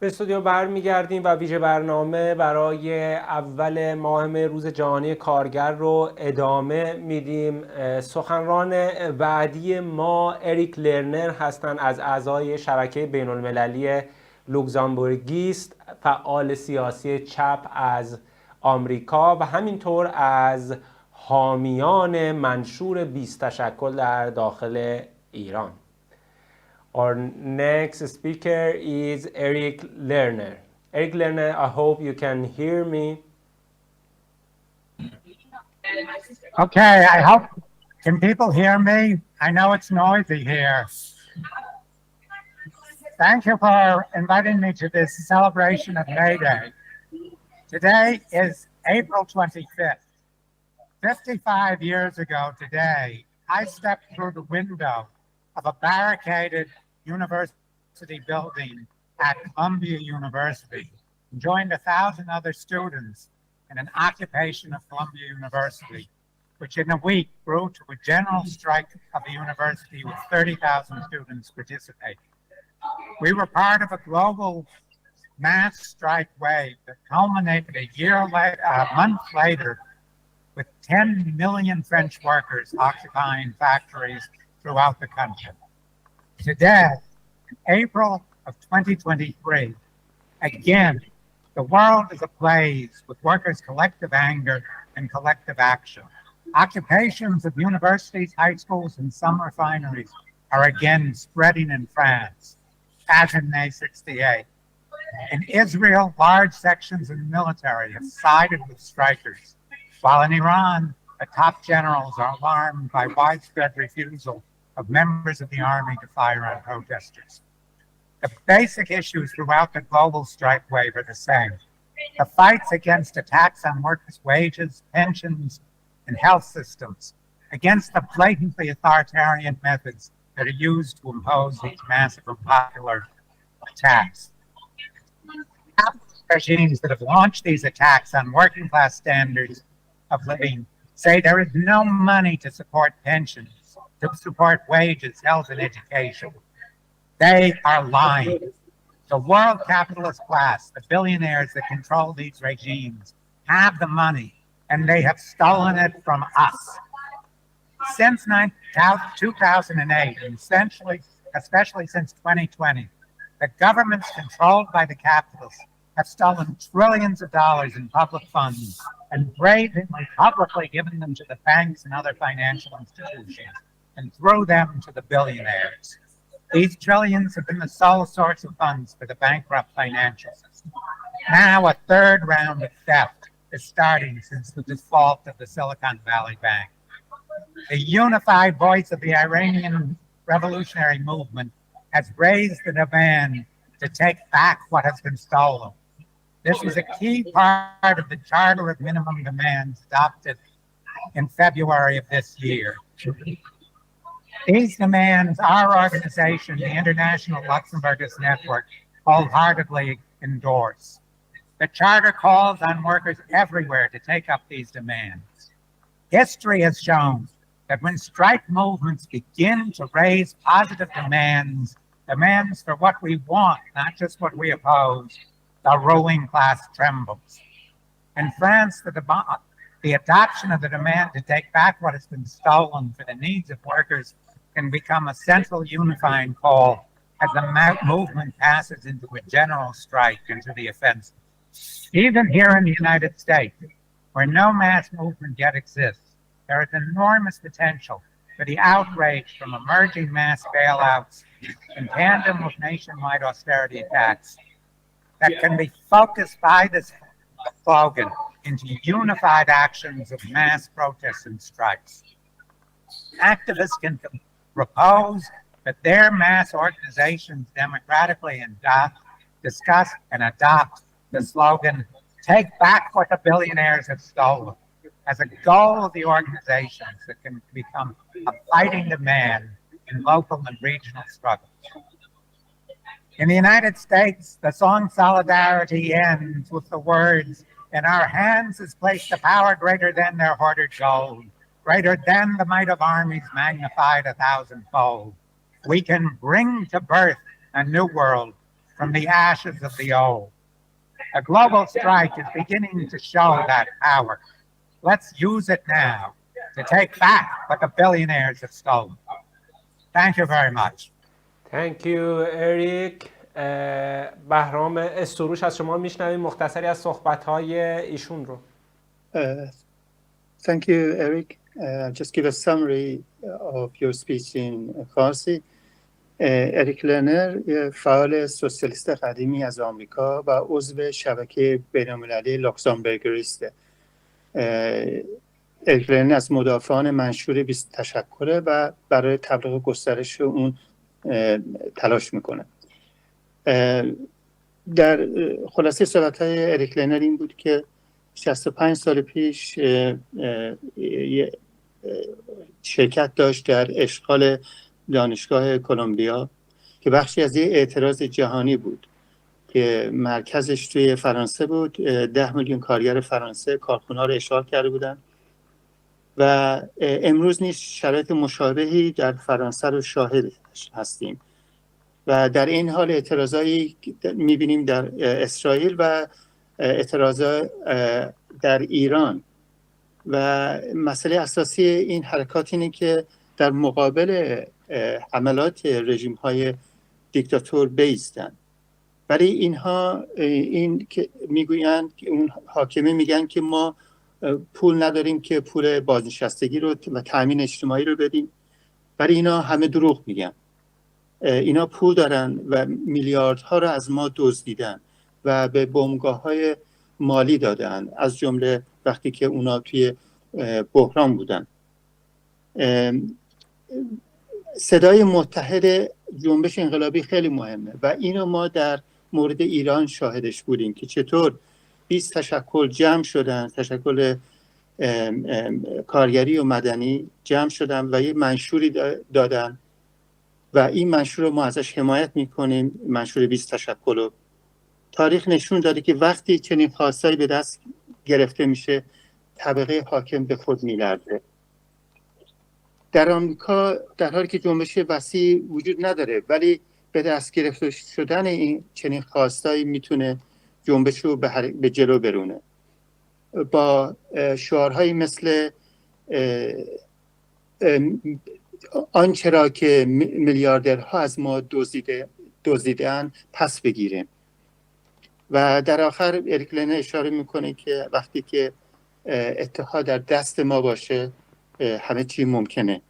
به استودیو برمیگردیم و ویژه برنامه برای اول ماه روز جهانی کارگر رو ادامه میدیم. سخنران بعدی ما اریک لرنر هستند از اعضای شبکه بین المللی لوگزمبرگیست، فعال سیاسی چپ از آمریکا و همینطور از حامیان منشور 20 تشکل در داخل ایران. Our next speaker is Erik Lerner. Erik Lerner, I hope you can hear me. Okay, I hope. Can people hear me? I know it's noisy here. Thank you for inviting me to this celebration of May Day. Today is April 25th. 55 years ago today, I stepped through the window of a barricaded university building at Columbia University and joined 1,000 other students in an occupation of Columbia University, which in a week grew to a general strike of the university with 30,000 students participating. We were part of a global mass strike wave that culminated a month later with 10 million French workers occupying factories throughout the country. Today, in April of 2023, again, the world is ablaze with workers' collective anger and collective action. Occupations of universities, high schools, and some refineries are again spreading in France, as in May 68. In Israel, large sections of the military have sided with strikers, while in Iran, the top generals are alarmed by widespread refusal of members of the army to fire on protesters. The basic issues throughout the global strike wave are the same. The fights against attacks on workers' wages, pensions, and health systems, against the blatantly authoritarian methods that are used to impose these massive and popular attacks. Regimes that have launched these attacks on working class standards of living say there is no money to support pensions, to support wages, health, and education. They are lying. The world capitalist class, the billionaires that control these regimes, have the money, and they have stolen it from us. Since 2008, and especially since 2020, the governments controlled by the capitalists have stolen trillions of dollars in public funds and brazenly publicly given them to the banks and other financial institutions and through them to the billionaires. These trillions have been the sole source of funds for the bankrupt financial system. Now a third round of theft is starting since the default of the Silicon Valley Bank. The unified voice of the Iranian revolutionary movement has raised the demand to take back what has been stolen. This was a key part of the Charter of Minimum Demands adopted in February of this year. These demands our organization, the International Luxemburgist Network, wholeheartedly endorse. The Charter calls on workers everywhere to take up these demands. History has shown that when strike movements begin to raise positive demands for what we want, not just what we oppose, the ruling class trembles. In France, the adoption of the demand to take back what has been stolen for the needs of workers can become a central unifying call as the movement passes into a general strike into the offensive. Even here in the United States, where no mass movement yet exists, there is enormous potential for the outrage from emerging mass bailouts in tandem with nationwide austerity attacks that can be focused by this slogan into unified actions of mass protests and strikes. Activists can propose that their mass organizations democratically discuss and adopt the slogan, "Take back what the billionaires have stolen," as a goal of the organizations that can become a fighting demand in local and regional struggles. In the United States, the song Solidarity ends with the words, "In our hands is placed a power greater than their hoarded gold, greater than the might of armies magnified 1,000-fold. We can bring to birth a new world from the ashes of the old. A global strike is beginning to show that power. Let's use it now to take back what the billionaires have stolen. Thank you very much. Thank you, Eric. بهرام استروش از شما میشنویم مختصری از صحبت‌های ایشون رو. Thank you, Eric. Just give a summary of your speech in Farsi. اریک لرنر فعال سوسیالیست قدیمی از آمریکا و عضو شبکه المللی لوگزمبرگیست. اریک لرنر از مدافعان منشور تشکل و برای تبلیغ گسترش اون تلاش میکنه. در خلاصه صحبت‌های اریک لرنر این بود که 65 سال پیش شرکت داشت در اشغال دانشگاه کلمبیا که بخشی از یه اعتراض جهانی بود که مرکزش توی فرانسه بود. 10 میلیون کارگر فرانسه کارخونه‌ها رو اشغال کرده بودن و امروز نیز شرایط مشابهی در فرانسه رو شاهد هستیم و در این حال اعتراضایی می‌بینیم در اسرائیل و اعتراضات در ایران و مسئله اساسی این حرکات اینه که در مقابل حملات رژیم‌های دیکتاتور بایستن. ولی اینها این که میگویند که اون حاکمه میگن که ما پول نداریم که پول بازنشستگی رو و تامین اجتماعی رو بدیم، ولی اینا همه دروغ میگن. اینا پول دارن و میلیاردها رو از ما دزدیدن و به بنگاه‌های مالی دادن، از جمله وقتی که اونا توی بحران بودن. صدای متحد جنبش انقلابی خیلی مهمه و اینو ما در مورد ایران شاهدش بودیم که چطور 20 تشکل جمع شدن، تشکل کارگری و مدنی جمع شدن و یه منشوری دادن و این منشور رو ما ازش حمایت میکنیم. منشور 20 تشکل. تاریخ نشون داده که وقتی چنین خواستایی به دست گرفته میشه طبقه حاکم به خود میلرزه. در آمریکا در حالی که جنبش وسیع وجود نداره ولی به دست گرفته شدن این چنین خواستایی میتونه جنبش رو به جلو برونه. با شعارهایی مثل آنچه را که میلیاردرها از ما دزدیدن پس بگیریم. و در آخر اریک لرنر اشاره میکنه که وقتی که اتحاد در دست ما باشه همه چی ممکنه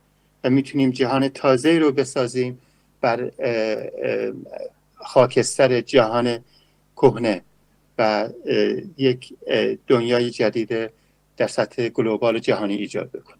و میتونیم جهان تازه‌ای رو بسازیم بر خاکستر جهان کهنه و یک دنیای جدید در سطح گلوبال جهانی ایجاد بکنیم.